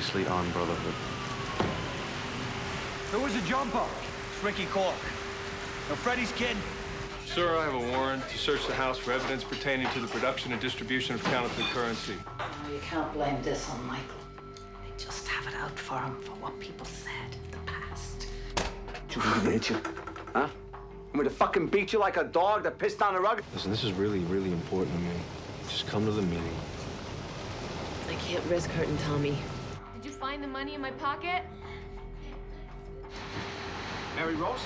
Previously on Brotherhood. There was a jumper. It's Ricky Cork. Now, Freddie's kid. Sir, I have a warrant to search the house for evidence pertaining to the production and distribution of counterfeit currency. Oh, you can't blame this on Michael. They just have it out for him for what people said in the past. You want me to hit you? Huh? Want me to fucking beat you like a dog that pissed on the rug? Listen, this is really, really important to me. Just come to the meeting. I can't risk hurting Tommy. Did you find the money in my pocket? Mary Rose?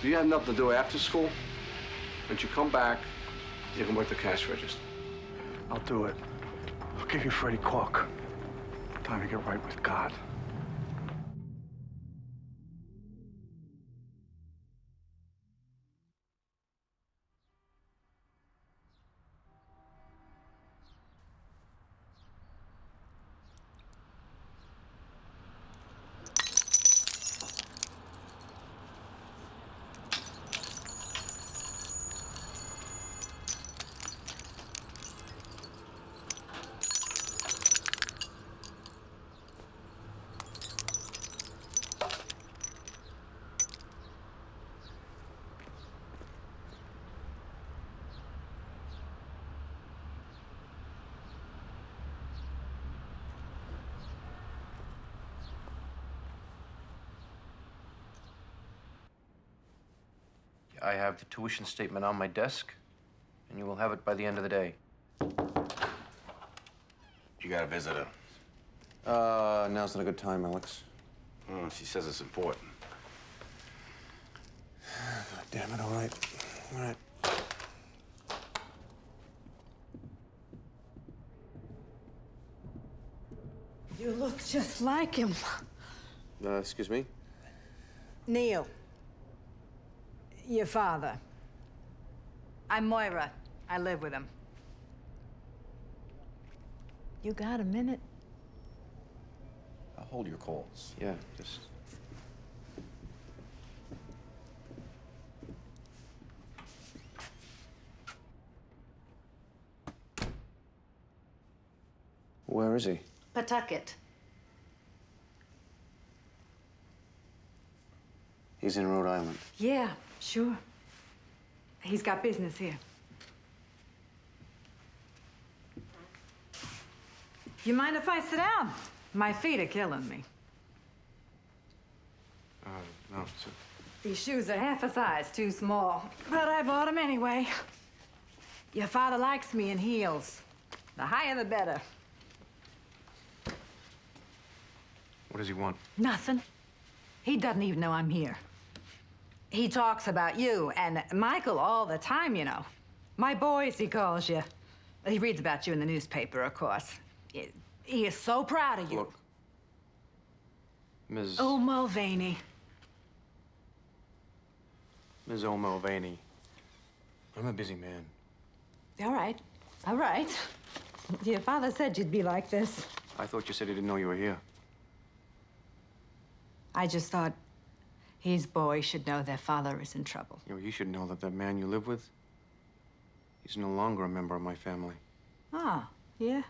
You have nothing to do after school? When you come back, you can work the cash register. I'll do it. I'll give you Freddie Cork. Time to get right with God. I have the tuition statement on my desk, and you will have it by the end of the day. You got a visitor. Now's not a good time, Alex. She says it's important. God damn it, all right. All right. You look just like him. Excuse me? Neil. Your father. I'm Moira. I live with him. You got a minute? I'll hold your calls. Yeah, just... Where is he? Pawtucket. He's in Rhode Island. Yeah, sure. He's got business here. You mind if I sit down? My feet are killing me. No, it's These shoes are half a size too small, but I bought them anyway. Your father likes me in heels. The higher, the better. What does he want? Nothing. He doesn't even know I'm here. He talks about you and Michael all the time, you know. My boys, he calls you. He reads about you in the newspaper, of course. He is so proud of you. Look, Ms. Oh, Mulvaney. Ms. O'Mulvaney. I'm a busy man. All right. All right. Your father said you'd be like this. I thought you said he didn't know you were here. I just thought his boys should know their father is in trouble. You know, you should know that that man you live with, he's no longer a member of my family. Ah, yeah?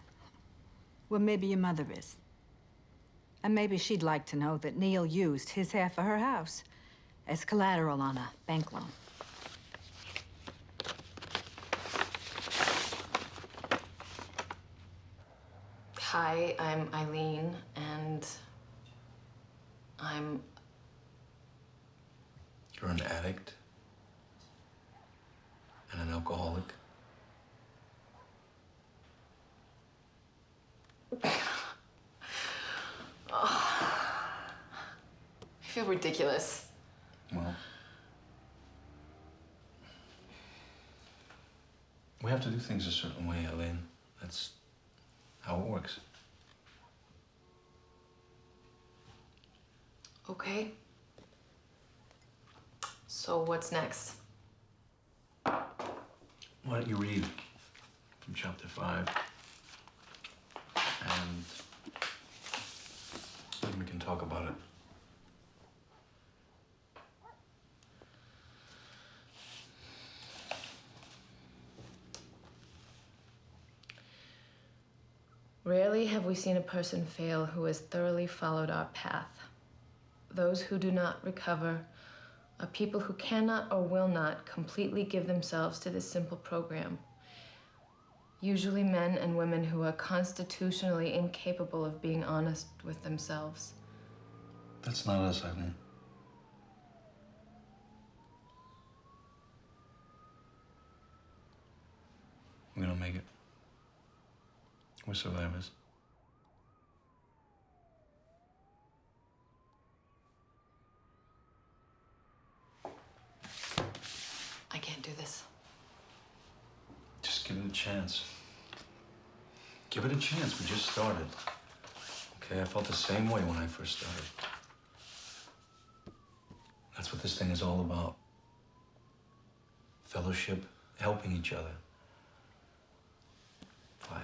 Well, maybe your mother is. And maybe she'd like to know that Neil used his half of her house as collateral on a bank loan. Hi, I'm Eileen, and I'm... You're an addict and an alcoholic. I feel ridiculous. Well, we have to do things a certain way, Eileen. That's how it works. Okay. So what's next? Why don't you read from chapter 5, and then we can talk about it. Rarely have we seen a person fail who has thoroughly followed our path. Those who do not recover are people who cannot or will not completely give themselves to this simple program. Usually men and women who are constitutionally incapable of being honest with themselves. That's not us, Eileen. We don't make it. We're survivors. I can't do this. Just give it a chance. Give it a chance. We just started. Okay, I felt the same way when I first started. That's what this thing is all about. Fellowship, helping each other. 5.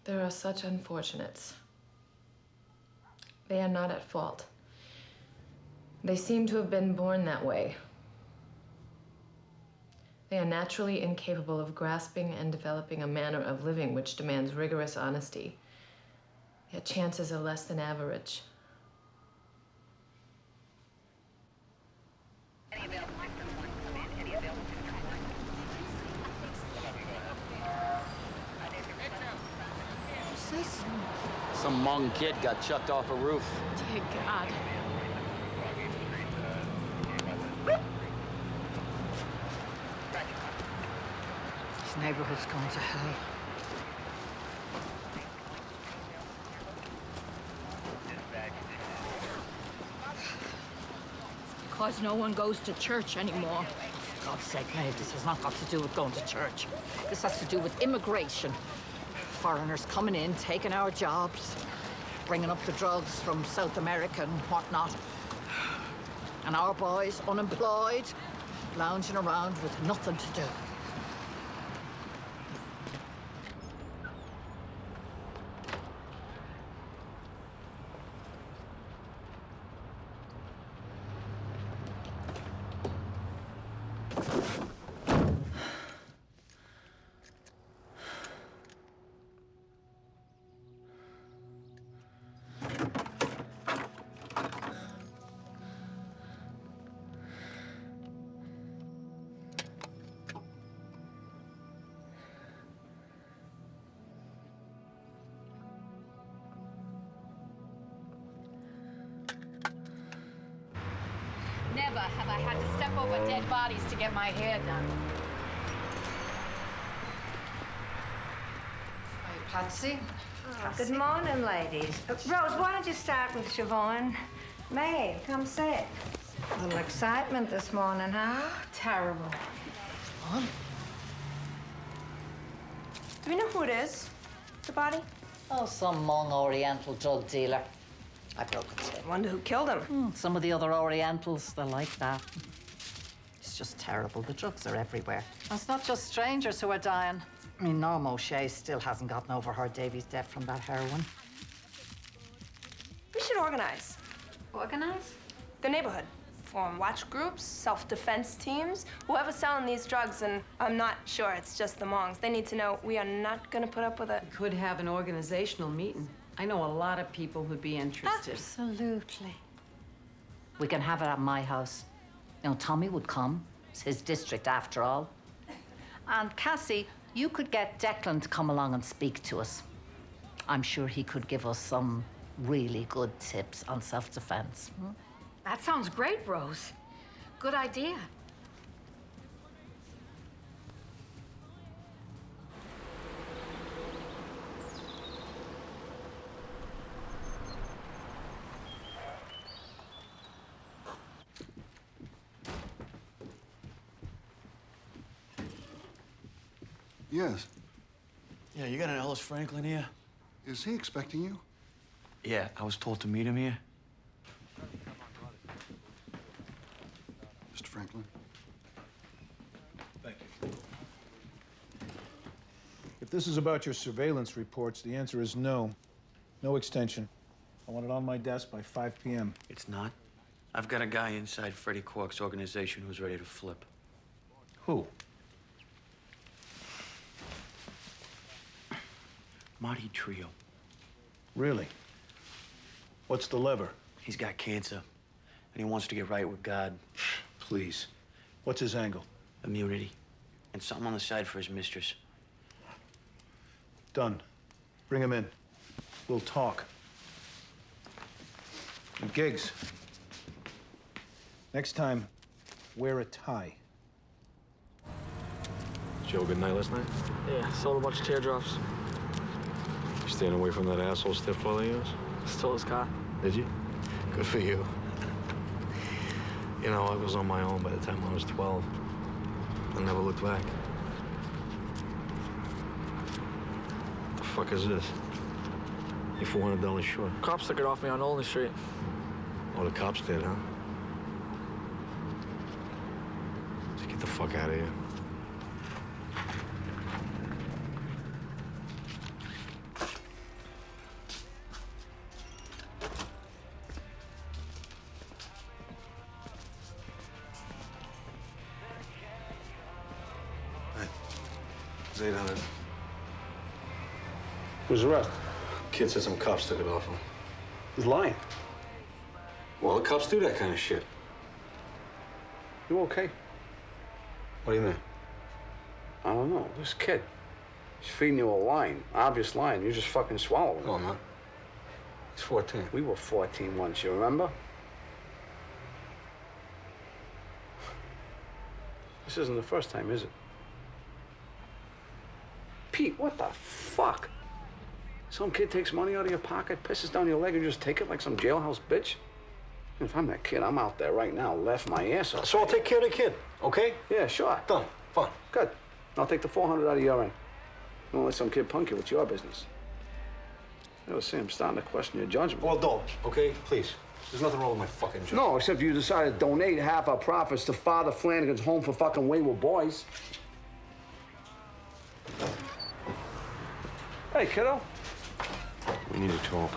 There are such unfortunates. They are not at fault. They seem to have been born that way. They are naturally incapable of grasping and developing a manner of living which demands rigorous honesty. Their chances are less than average. What's this? Some Hmong kid got chucked off a roof. Dear God. This neighborhood's going to hell. Because no one goes to church anymore. For God's sake, Maeve, this has not got to do with going to church. This has to do with immigration. Foreigners coming in, taking our jobs, bringing up the drugs from South America and whatnot. And our boys, unemployed, lounging around with nothing to do. Never have I had to step over dead bodies to get my hair done. Hi, Patsy. Good morning, ladies. Rose, why don't you start with Siobhan? May, come sit. A little excitement this morning, huh? Terrible. What? Do we know who it is? The body? Oh, some Hmong Oriental drug dealer. I broke its head. Wonder who killed him. Some of the other Orientals, they're like that. It's just terrible. The drugs are everywhere. It's not just strangers who are dying. I mean, Norm O'Shea still hasn't gotten over her Davy's death from that heroin. We should organize. Organize? The neighborhood. Form watch groups, self-defense teams. Whoever's selling these drugs, and I'm not sure it's just the Hmongs, they need to know we are not gonna put up with it. Could have an organizational meeting. I know a lot of people who'd be interested. Absolutely. We can have it at my house. You know, Tommy would come. It's his district, after all. And Cassie, you could get Declan to come along and speak to us. I'm sure he could give us some really good tips on self-defense. That sounds great, Rose. Good idea. Yes. Yeah, you got an Ellis Franklin here? Is he expecting you? Yeah, I was told to meet him here. Mr. Franklin? Thank you. If this is about your surveillance reports, the answer is no. No extension. I want it on my desk by 5 p.m. It's not. I've got a guy inside Freddie Quark's organization who's ready to flip. Who? Marty Trio. Really? What's the lever? He's got cancer, and he wants to get right with God. Please. What's his angle? Immunity. And something on the side for his mistress. Done. Bring him in. We'll talk. And Giggs, next time, wear a tie. Did you have a good night last night? Yeah, sold a bunch of teardrops. You staying away from that asshole stepfather of yours? Stole his car. Did you? Good for you. You know, I was on my own by the time I was 12. I never looked back. The fuck is this? You're $400 short. Cops took it off me on Olney Street. Oh, the cops did, huh? Just get the fuck out of here. It's 800. Who's the rest? Kid said some cops took it off him. He's lying. Well, the cops do that kind of shit. You okay? What do you mean? I don't know. This kid. He's feeding you a line. Obvious line. You just fucking swallow it. No, I'm not. He's 14. We were 14 once, you remember? This isn't the first time, is it? Pete, what the fuck? Some kid takes money out of your pocket, pisses down your leg, and you just take it like some jailhouse bitch? If I'm that kid, I'm out there right now, left my ass off. So I'll take care of the kid, okay? Yeah, sure. Done. Fine. Good. I'll take the 400 out of your end. Don't let some kid punk you. It's your business. You know, see, I'm starting to question your judgment. Well, don't, okay? Please. There's nothing wrong with my fucking job. No, except you decided to donate half our profits to Father Flanagan's Home for Fucking Wayward Boys. Hey, kiddo. We need to talk.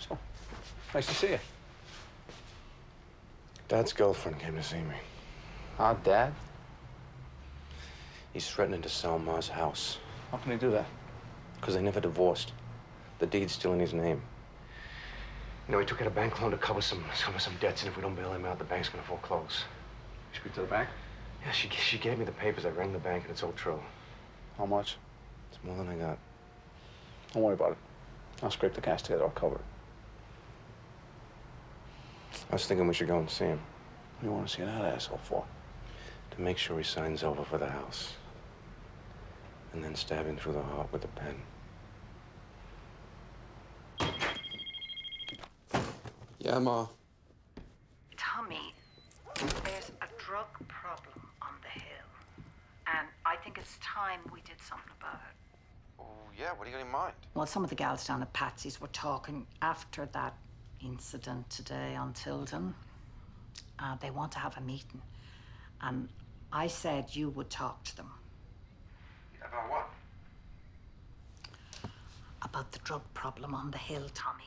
So, nice to see you. Dad's girlfriend came to see me. Our dad? He's threatening to sell Ma's house. How can he do that? Because they never divorced. The deed's still in his name. You know, he took out a bank loan to cover some debts, and if we don't bail him out, the bank's gonna foreclose. You speak to the bank? Yeah, she gave me the papers. I rang the bank, and it's all true. How much? It's more than I got. Don't worry about it. I'll scrape the cash together. I'll cover it. I was thinking we should go and see him. What do you want to see that asshole for? To make sure he signs over for the house. And then stab him through the heart with a pen. Yeah, Ma. Tommy, there's a drug problem on the hill. And I think it's time we did something about it. Oh, yeah, what do you got in mind? Well, some of the gals down at Patsy's were talking after that incident today on Tilden. They want to have a meeting. And I said you would talk to them. About what? About the drug problem on the hill, Tommy.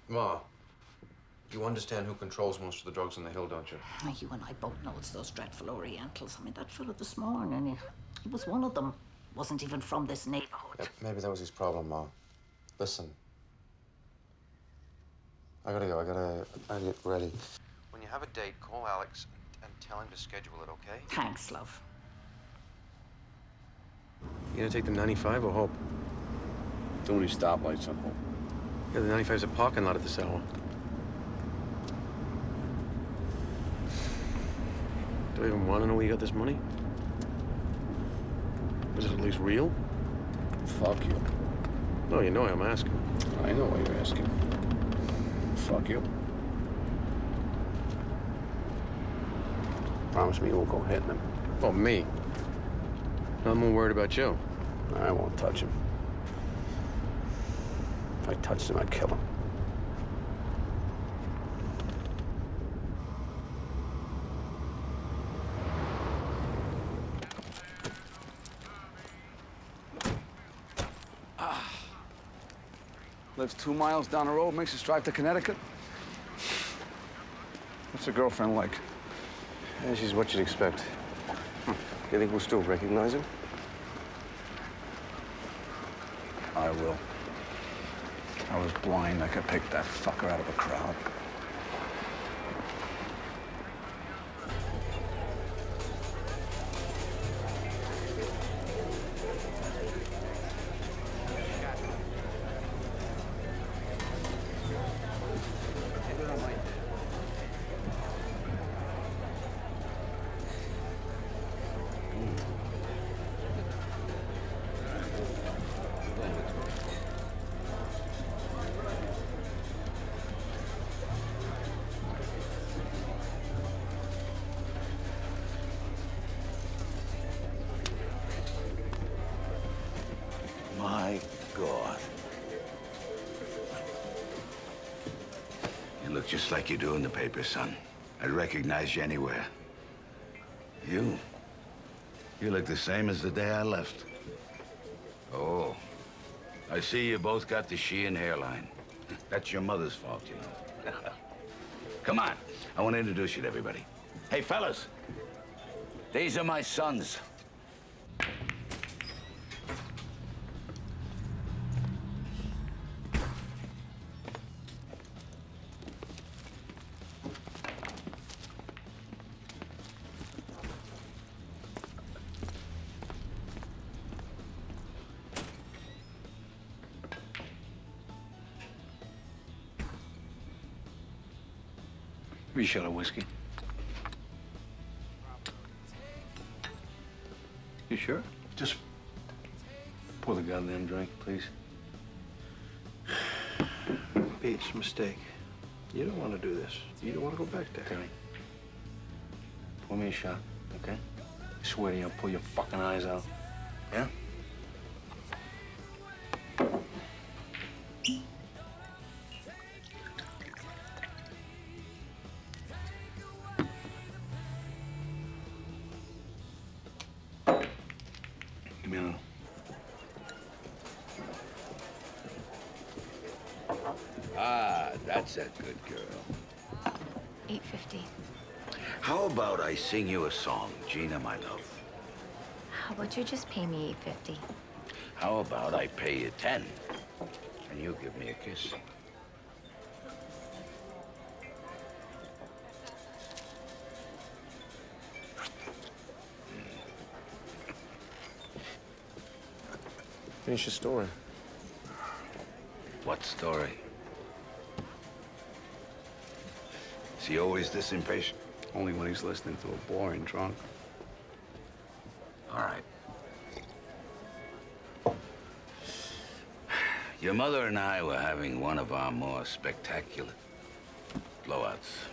Ma, you understand who controls most of the drugs on the hill, don't you? You and I both know it's those dreadful Orientals. I mean, that fellow this morning, he was one of them. Wasn't even from this neighborhood. Yeah, maybe that was his problem, Ma. Listen. I gotta go. I gotta get ready. When you have a date, call Alex and tell him to schedule it, okay? Thanks, love. You gonna take the 95 or Hope? Too many stoplights on Hope. Yeah, the 95's a parking lot at this hour. Do I even want to know where you got this money? Is it at least real? Fuck you. No, you know I'm asking. I know why you're asking. Fuck you. Promise me you won't go hitting him. Oh, me? I'm more worried about you. I won't touch him. If I touched him, I'd kill him. Lives 2 miles down the road, makes us drive to Connecticut. What's your girlfriend like? Yeah, she's what you'd expect. You think we'll still recognize him? I will. I was blind. I could pick that fucker out of a crowd. My God. You look just like you do in the paper, son. I'd recognize you anywhere. You look the same as the day I left. Oh, I see you both got the Sheehan hairline. That's your mother's fault, you know. Come on, I want to introduce you to everybody. Hey, fellas, these are my sons. Be a shot of whiskey. You sure? Just pour the goddamn drink, please. Pete, it's a mistake. You don't want to do this. You don't want to go back there. Terry, pour me a shot, okay? I swear to you, I'll pull your fucking eyes out. Yeah? Give me another. Ah, that's a good girl. $8.50. How about I sing you a song, Gina, my love? How about you just pay me $8.50? How about I pay you 10 and you give me a kiss? Finish your story. What story? Is he always this impatient? Only when he's listening to a boring drunk. All right. Your mother and I were having one of our more spectacular blowouts.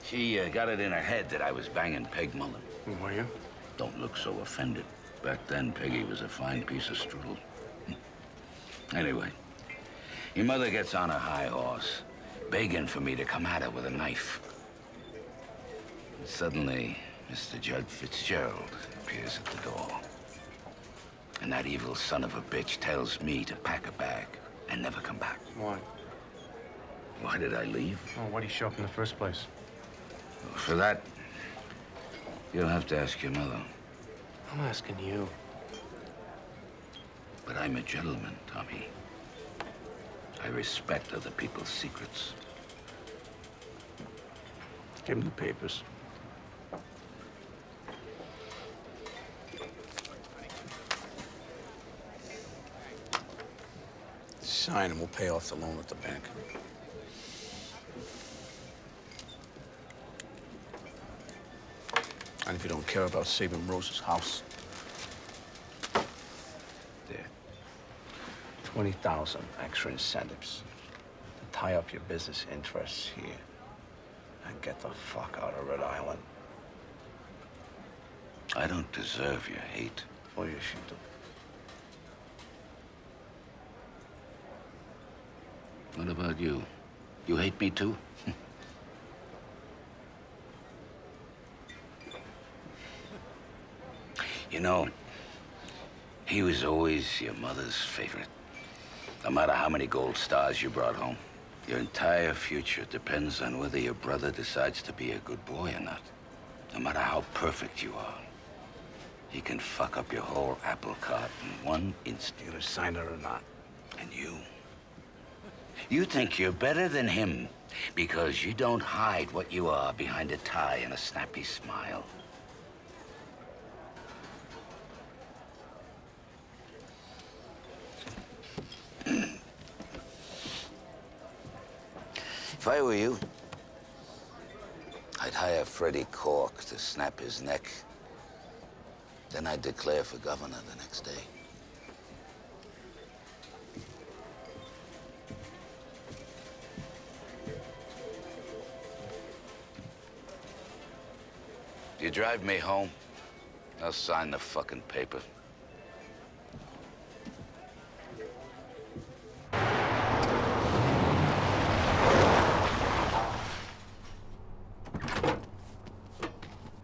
She got it in her head that I was banging Peg Mullen. Were you? Don't look so offended. Back then, Peggy was a fine piece of strudel. Anyway, your mother gets on her high horse, begging for me to come at her with a knife. And suddenly, Mr. Judd Fitzgerald appears at the door. And that evil son of a bitch tells me to pack a bag and never come back. Why? Why did I leave? Oh, why did you show up in the first place? For that, you'll have to ask your mother. I'm asking you. But I'm a gentleman, Tommy. I respect other people's secrets. Give him the papers. Sign and we'll pay off the loan at the bank. And if you don't care about saving Rose's house, there. 20,000 extra incentives to tie up your business interests here and get the fuck out of Rhode Island. I don't deserve your hate. Oh, yes, you do. What about you? You hate me too? You know, he was always your mother's favorite. No matter how many gold stars you brought home, your entire future depends on whether your brother decides to be a good boy or not. No matter how perfect you are, he can fuck up your whole apple cart in one instant. You gonna sign it or not? And you think you're better than him because you don't hide what you are behind a tie and a snappy smile. If I were you, I'd hire Freddie Cork to snap his neck. Then I'd declare for governor the next day. You drive me home, I'll sign the fucking paper.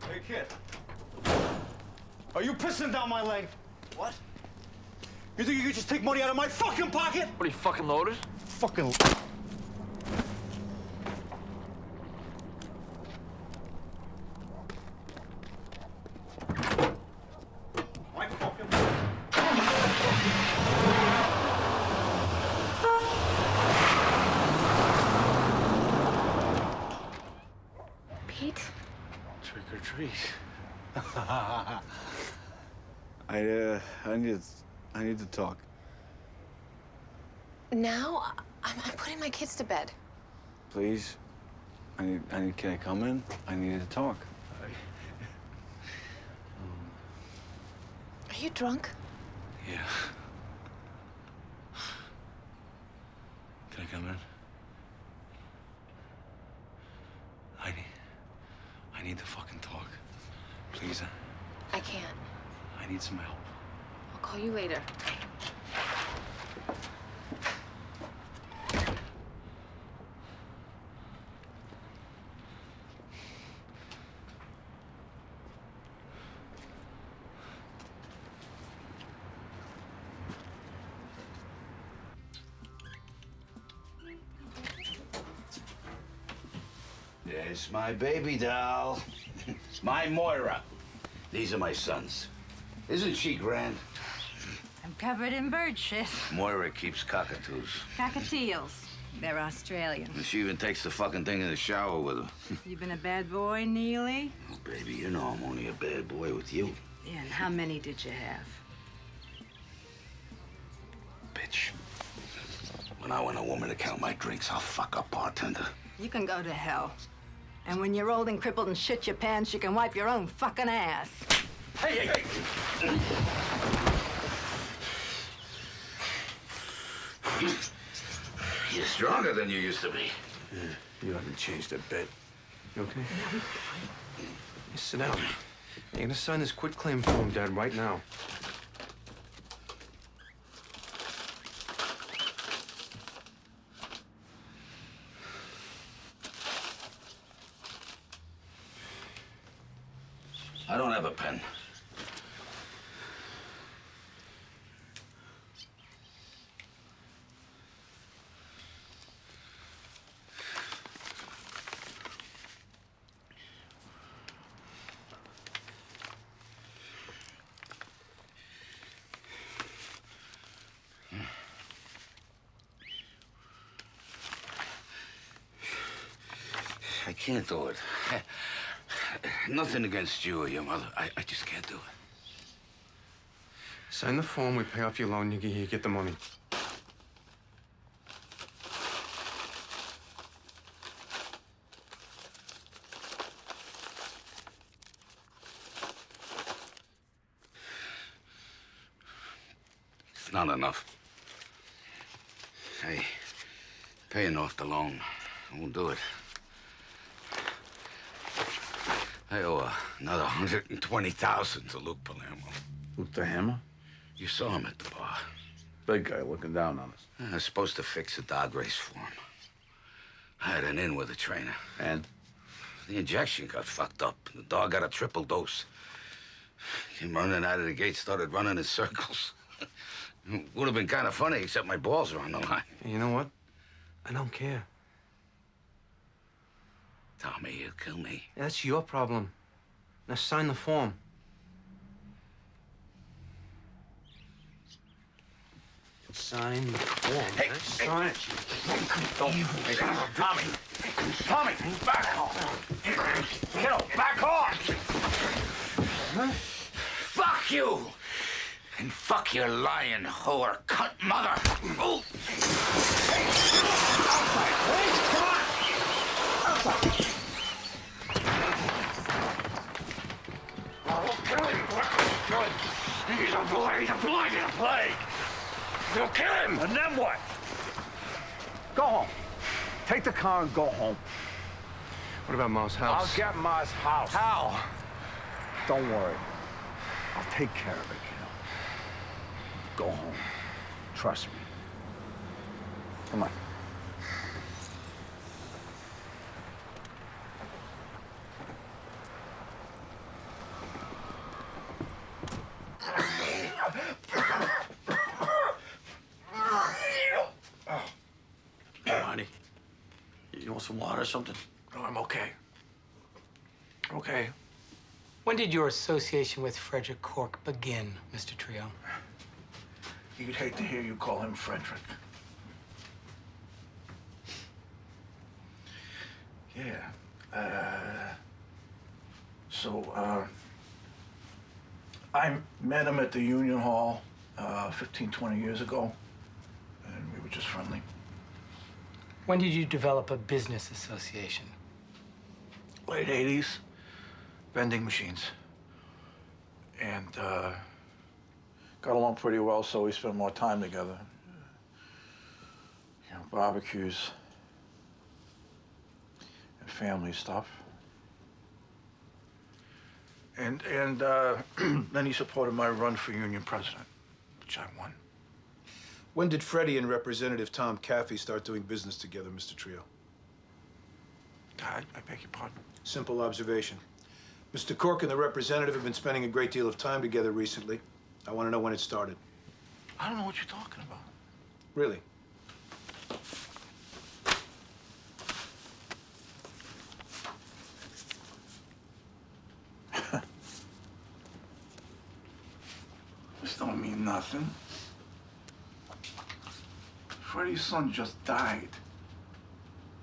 Hey, kid. Are you pissing down my leg? What? You think you could just take money out of my fucking pocket? What, are you fucking loaded? Fucking... Pete? Trick or treat. I need to talk. Now? I'm putting my kids to bed. Please. Can I come in? I need to talk. Are you drunk? Yeah. Can I come in? I need to fucking talk. Please. I can't. I need some help. I'll call you later. There's my baby doll. My Moira. These are my sons. Isn't she grand? I'm covered in bird shit. Moira keeps cockatoos. Cockatiels. They're Australian. And she even takes the fucking thing in the shower with her. You been a bad boy, Neely? Oh, baby, you know I'm only a bad boy with you. Yeah, and how many did you have? Bitch. When I want a woman to count my drinks, I'll fuck up bartender. You can go to hell. And when you're old and crippled and shit your pants, you can wipe your own fucking ass. Hey, hey, hey! You're stronger than you used to be. Yeah, you haven't changed a bit. You okay? You sit down. You're gonna sign this quitclaim form, Dad, right now. I don't have a pen. I can't do it. Nothing against you or your mother. I just can't do it. Sign the form, we pay off your loan, you get the money. It's not enough. Hey, paying off the loan, I won't do it. I owe another $120,000 to Luke Palermo. Luke the Hammer? You saw him at the bar. Big guy looking down on us. I was supposed to fix a dog race for him. I had an in with the trainer. And? The injection got fucked up. The dog got a triple dose. Came running out of the gate, started running in circles. Would have been kind of funny, except my balls are on the line. You know what? I don't care. Tommy, you'll kill me. That's your problem. Now sign the form. Sign the form. Hey, Sign it. Don't. Hey, Tommy. Tommy, back off. Kiddo, back off. Fuck you. And fuck your lying whore cunt mother. Oh. Outside, please. Come on. Outside. Oh, kill him. Good. He's a boy. He's a boy. He's a plague. You'll kill him. And then what? Go home. Take the car and go home. What about Ma's house? I'll get Ma's house. How? Don't worry. I'll take care of it, kiddo. Go home. Trust me. Come on. Monty, you want some water or something? No, I'm okay. Okay. When did your association with Frederick Cork begin, Mr. Trio? You'd hate to hear you call him Frederick. Yeah. I met him at the Union Hall 15, 20 years ago, and we were just friendly. When did you develop a business association? Late 80s, vending machines. And got along pretty well, so we spent more time together. You know, barbecues and family stuff. And then he supported my run for union president, which I won. When did Freddie and Representative Tom Caffey start doing business together, Mr. Trio? I beg your pardon? Simple observation. Mr. Cork and the representative have been spending a great deal of time together recently. I want to know when it started. I don't know what you're talking about. Really? This don't mean nothing. Freddie's son just died.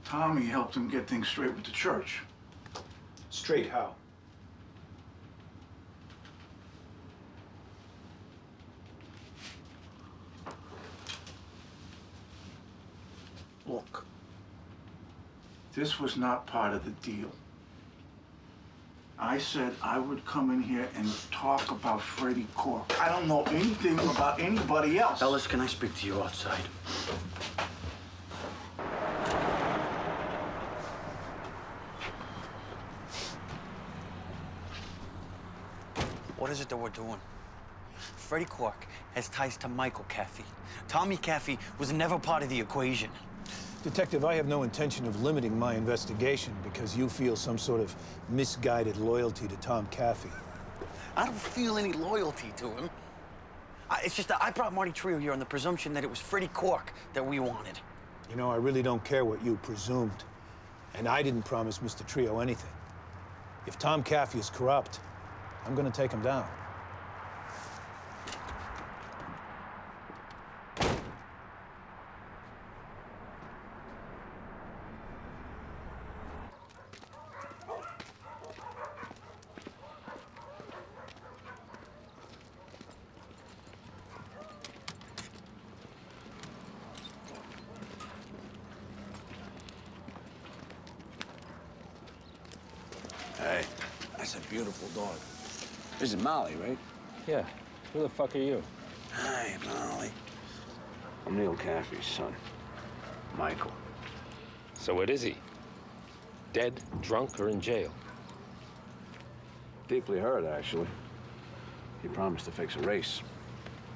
Tommy helped him get things straight with the church. Straight how? Look, this was not part of the deal. I said I would come in here and talk about Freddie Cork. I don't know anything about anybody else. Ellis, can I speak to you outside? What is it that we're doing? Freddie Cork has ties to Michael Caffey. Tommy Caffey was never part of the equation. Detective, I have no intention of limiting my investigation because you feel some sort of misguided loyalty to Tom Caffey. I don't feel any loyalty to him. It's just that I brought Marty Trio here on the presumption that it was Freddie Cork that we wanted. You know, I really don't care what you presumed. And I didn't promise Mr. Trio anything. If Tom Caffey is corrupt, I'm gonna take him down. Hey, that's a beautiful dog. This is Molly, right? Yeah. Who the fuck are you? Hi, Molly. I'm Neil Caffey's son, Michael. So what is he? Dead, drunk, or in jail? Deeply hurt, actually. He promised to fix a race.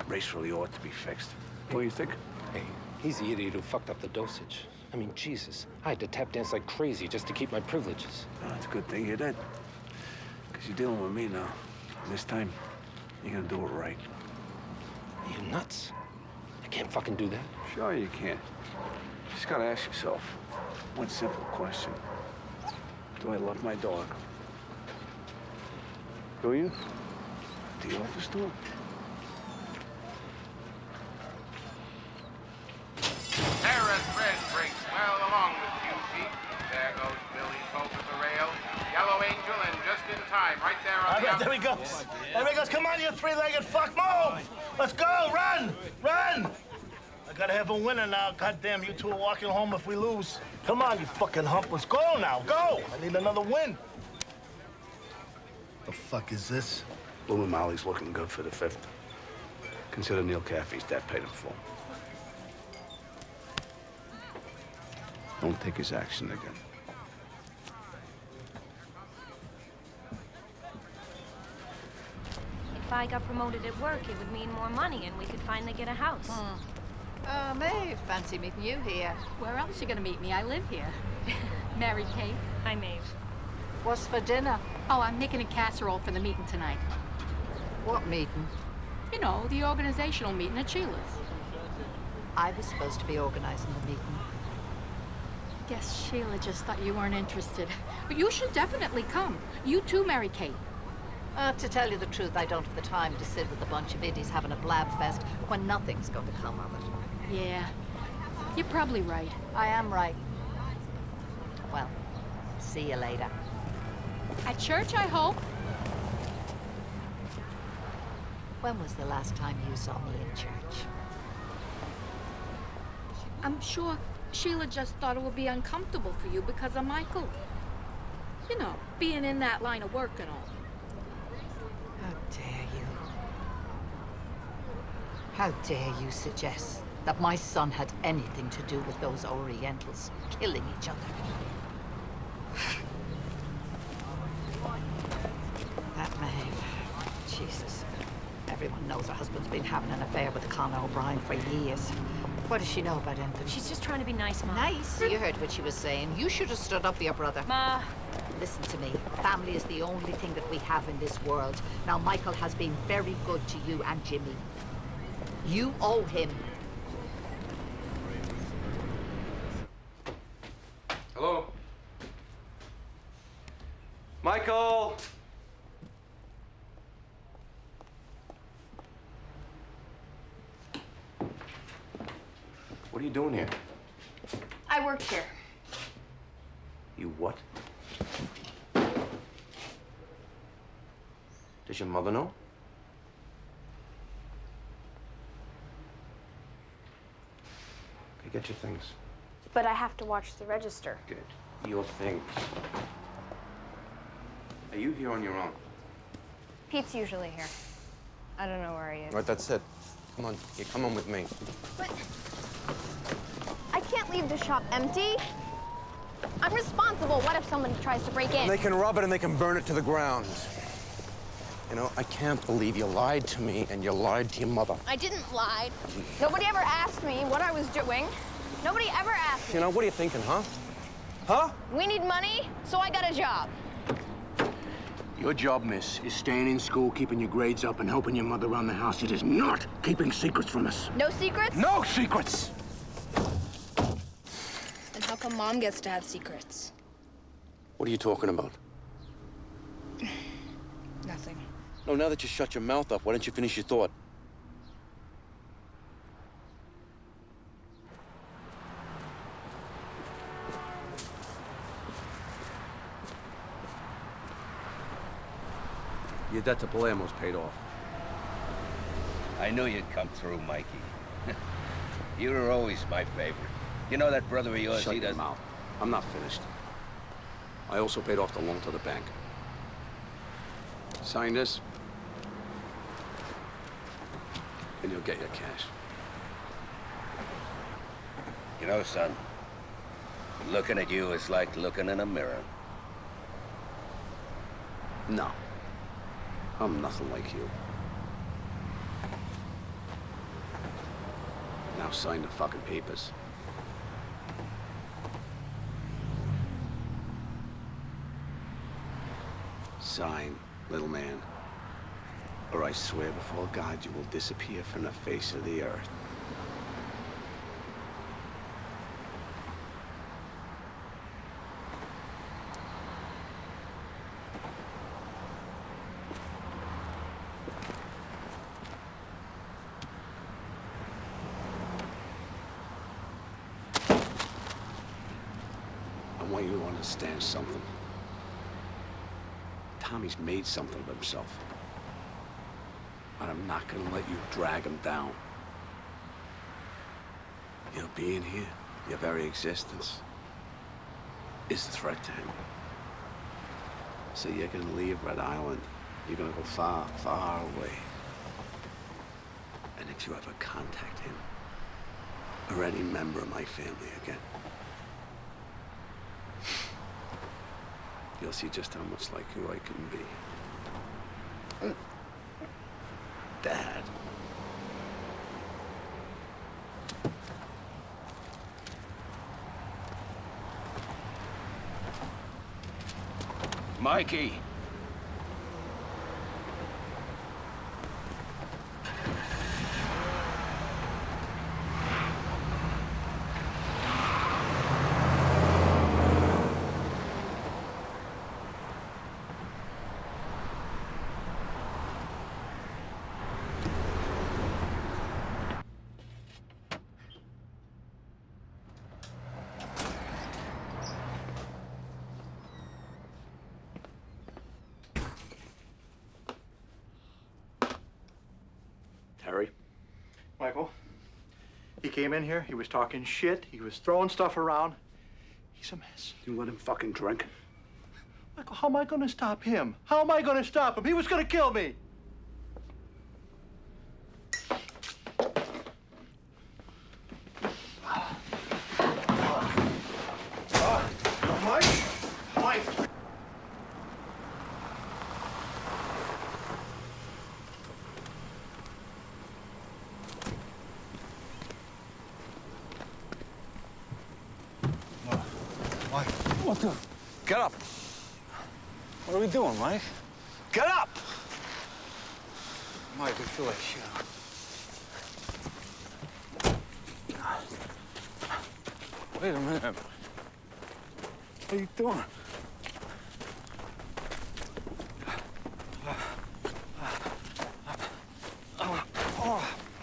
Race really ought to be fixed. What do you think? Hey, he's the idiot who fucked up the dosage. I mean, Jesus. I had to tap dance like crazy just to keep my privileges. Oh, it's a good thing you did. Because you're dealing with me now. And this time, you're gonna do it right. Are you nuts? I can't fucking do that. Sure you can. You just gotta ask yourself one simple question. Do I love my dog? Do you? At the office store? Sarah's Red breaks well along the few feet. There goes Billy's boat at the rail. Yellow Angel, and just in time, right there on All right, there he goes. There he goes. Come on, you three-legged fuck. Move! Let's go. Run! Run! I gotta have a winner now. Goddamn, you two are walking home if we lose. Come on, you fucking hump. Let's go now. Go! I need another win. The fuck is this? Blue and Molly's looking good for the 5th. Consider Neil Caffey's debt paid in full. Don't take his action again. If I got promoted at work, it would mean more money and we could finally get a house. Maeve, fancy meeting you here. Where else you gonna meet me? I live here. Mary Kate. Hi, Maeve. What's for dinner? Oh, I'm making a casserole for the meeting tonight. What meeting? You know, the organizational meeting at Sheila's. I was supposed to be organizing the meeting. Guess Sheila just thought you weren't interested. But you should definitely come. You too, Mary Kate. To tell you the truth, I don't have the time to sit with a bunch of idiots having a blab fest when nothing's going to come of it. Yeah, you're probably right. I am right. Well, see you later. At church, I hope. When was the last time you saw me in church? I'm sure Sheila just thought it would be uncomfortable for you because of Michael. You know, being in that line of work and all. How dare you? How dare you suggest that my son had anything to do with those Orientals killing each other? That Maeve. Jesus. Everyone knows her husband's been having an affair with Conor O'Brien for years. What does she know about anything? She's just trying to be nice, Ma. Nice? You heard what she was saying. You should have stood up for your brother. Ma. Listen to me. Family is the only thing that we have in this world. Now, Michael has been very good to you and Jimmy. You owe him. Hello? Michael! What are you doing here? I work here. You what? Does your mother know? Okay, get your things. But I have to watch the register. Good. Your things. Are you here on your own? Pete's usually here. I don't know where he is. All right, that's it. Come on, you come on with me. But I can't leave the shop empty. I'm responsible. What if someone tries to break in? They can rub it and they can burn it to the ground. You know, I can't believe you lied to me and you lied to your mother. I didn't lie. Nobody ever asked me what I was doing. Nobody ever asked me. You know, what are you thinking, huh? Huh? We need money, so I got a job. Your job, miss, is staying in school, keeping your grades up, and helping your mother around the house. It is not keeping secrets from us. No secrets? No secrets! Then how come Mom gets to have secrets? What are you talking about? Nothing. No, now that you shut your mouth up, why don't you finish your thought? Your debt to Palermo's paid off. I knew you'd come through, Mikey. You were always my favorite. You know that brother of yours, Shut he your doesn't... mouth. I'm not finished. I also paid off the loan to the bank. Sign this, and you'll get your cash. You know, son, looking at you is like looking in a mirror. No. I'm nothing like you. Now sign the fucking papers. Sign, little man. Or I swear before God you will disappear from the face of the earth. want you to understand something. Tommy's made something of himself. And I'm not gonna let you drag him down. You know, being here, your very existence, is a threat to him. So you're gonna leave Red Island. You're gonna go far, far away. And if you ever contact him, or any member of my family again, you'll see just how much like you I can be. Dad. Mikey. Terry? Michael, he came in here, he was talking shit, he was throwing stuff around. He's a mess. You let him fucking drink? Michael, how am I gonna stop him? How am I gonna stop him? He was gonna kill me! Mike? Mike! Mike, what the? Get up. What are we doing, Mike? Get up! Mike, I feel like shit. Wait a minute. What are you doing?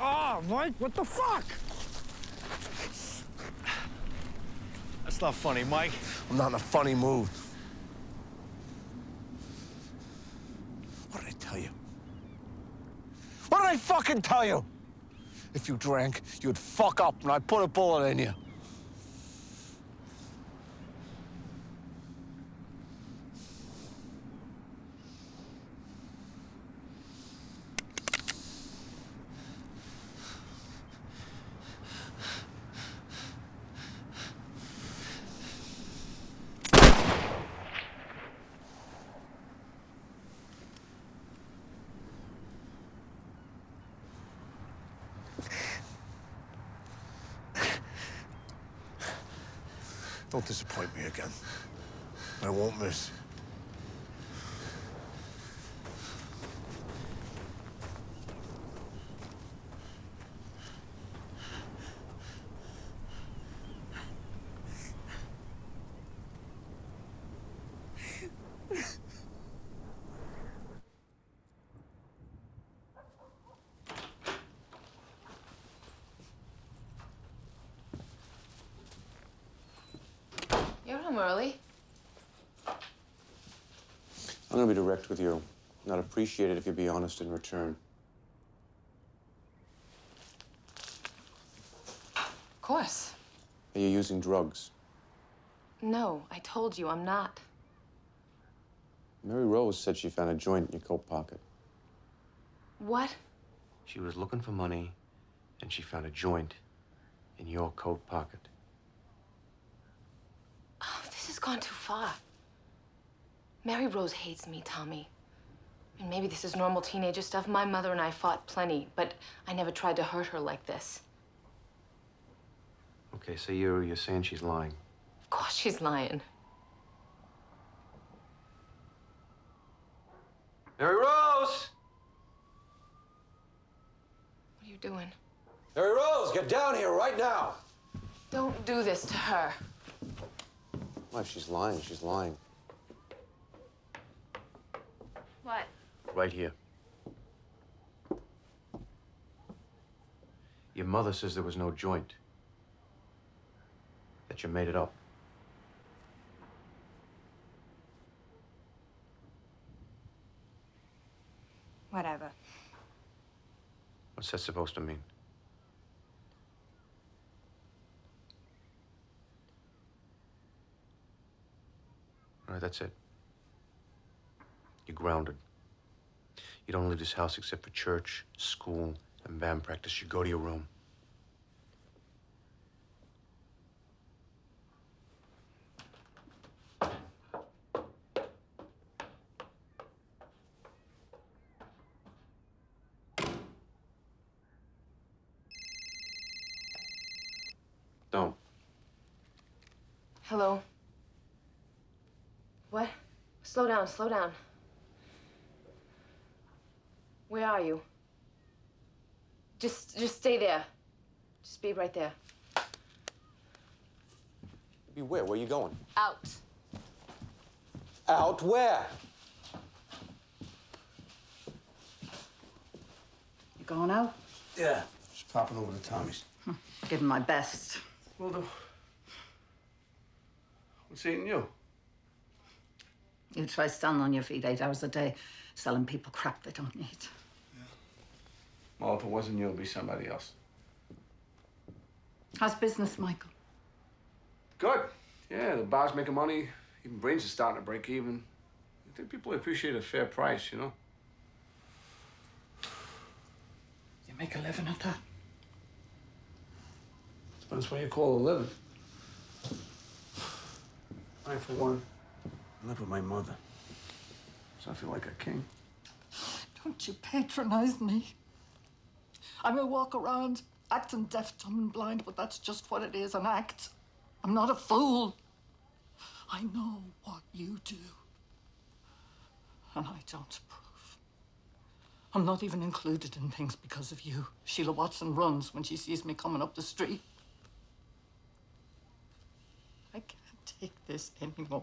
Oh, Mike, what the fuck? That's not funny, Mike. I'm not in a funny mood. What did I tell you? What did I fucking tell you? If you drank, you'd fuck up and I'd put a bullet in you. Don't disappoint me again. I won't miss. You're home early. I'm gonna be direct with you. I'd appreciate it if you'd be honest in return. Of course. Are you using drugs? No, I told you I'm not. Mary Rose said she found a joint in your coat pocket. What? She was looking for money, and she found a joint in your coat pocket. Oh, this has gone too far. Mary Rose hates me, Tommy. And maybe this is normal teenager stuff. My mother and I fought plenty, but I never tried to hurt her like this. Okay, so you're saying she's lying. Of course she's lying. Mary Rose! What are you doing? Mary Rose, get down here right now! Don't do this to her. Well, if she's lying, she's lying. What? Right here. Your mother says there was no joint. That you made it up. Whatever. What's that supposed to mean? All right, that's it. You're grounded. You don't leave this house except for church, school, and band practice. You go to your room. Don't. Hello? What? Slow down, slow down. Where are you? Just stay there. Just be right there. Be where? Where you going? Out. Out where? You going out? Yeah, just popping over to Tommy's. Give him my best. Well, what's eating you? You try standing on your feet 8 hours a day, selling people crap they don't need. Well, if it wasn't you, it'd be somebody else. How's business, Michael? Good. Yeah, the bar's making money. Even Brains is starting to break even. I think people appreciate a fair price, you know? You make a living at that? Depends what you call a living. I, for one, live with my mother. So I feel like a king. Don't you patronize me. I may walk around acting deaf, dumb, and blind, but that's just what it is, an act. I'm not a fool. I know what you do. And I don't approve. I'm not even included in things because of you. Sheila Watson runs when she sees me coming up the street. I can't take this anymore.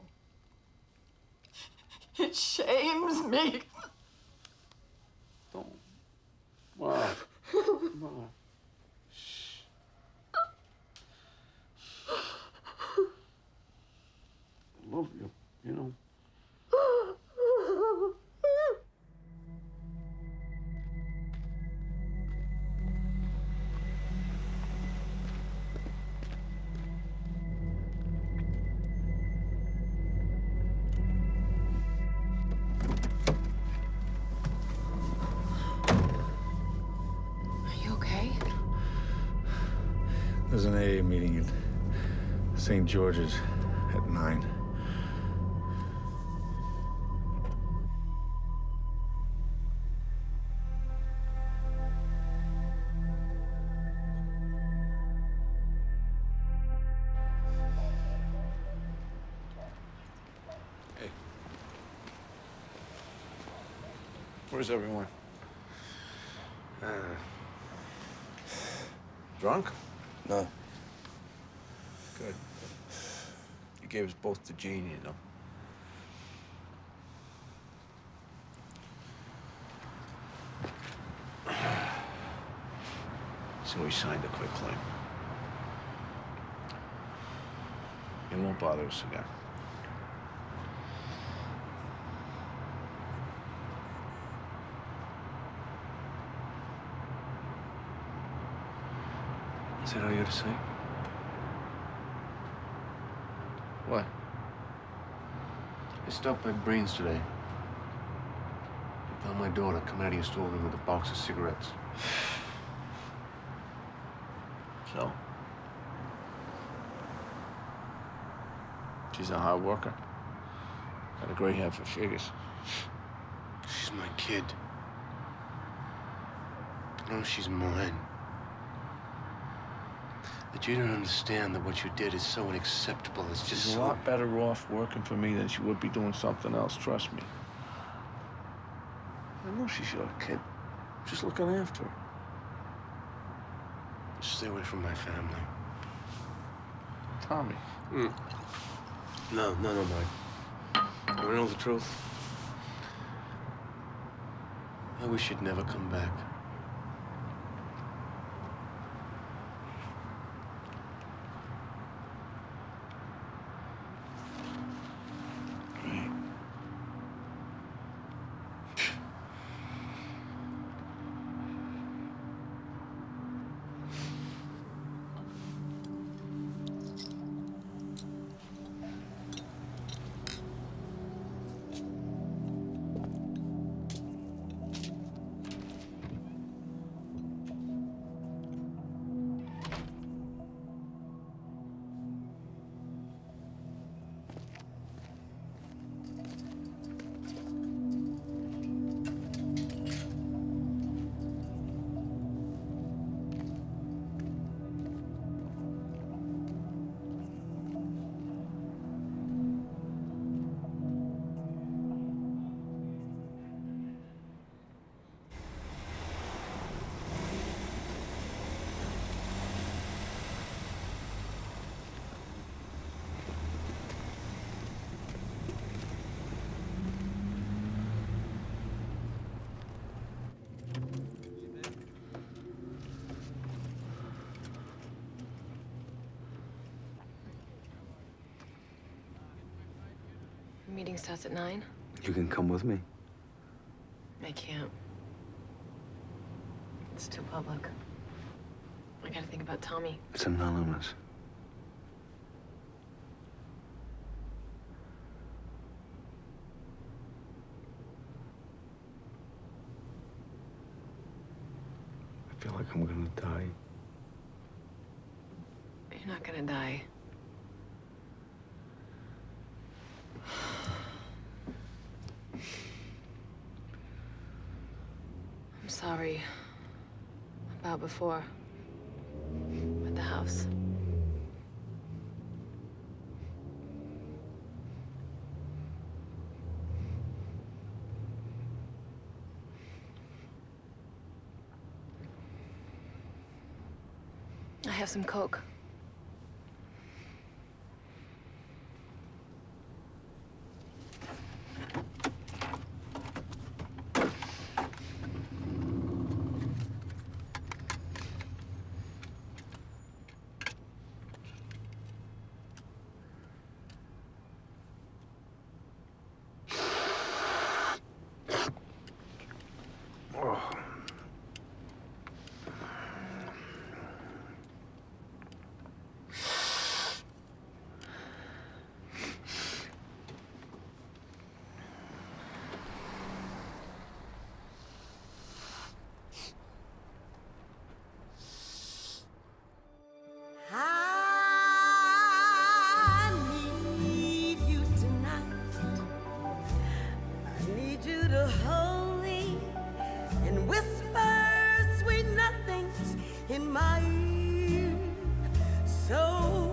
It shames me. Don't. Wow. Come on. Shh. I love you, you know. Are you okay? There's an AA meeting at St. George's at 9. Hey. Where's everyone? Drunk? No. Good. You gave us both the gene, you know. So we signed a quick claim. It won't bother us again. Is that all you had to say? What? I stopped by Brains today. I found my daughter coming out of your storeroom with a box of cigarettes. So? She's a hard worker. Got a great head for figures. She's my kid. No, she's mine. But you don't understand that what you did is so unacceptable. It's just She's a so... lot better off working for me than she would be doing something else, trust me. I know she's your kid. Just looking after her. Stay away from my family. Tommy. No, Mike. You wanna know the truth? I wish you'd never come back. Meeting starts at 9. You can come with me. I can't. It's too public. I gotta think about Tommy. It's anonymous. I feel like I'm gonna die. You're not gonna die. I'm sorry about before with the house. I have some Coke. I need you tonight. I need you to hold me and whisper sweet nothings in my ear. So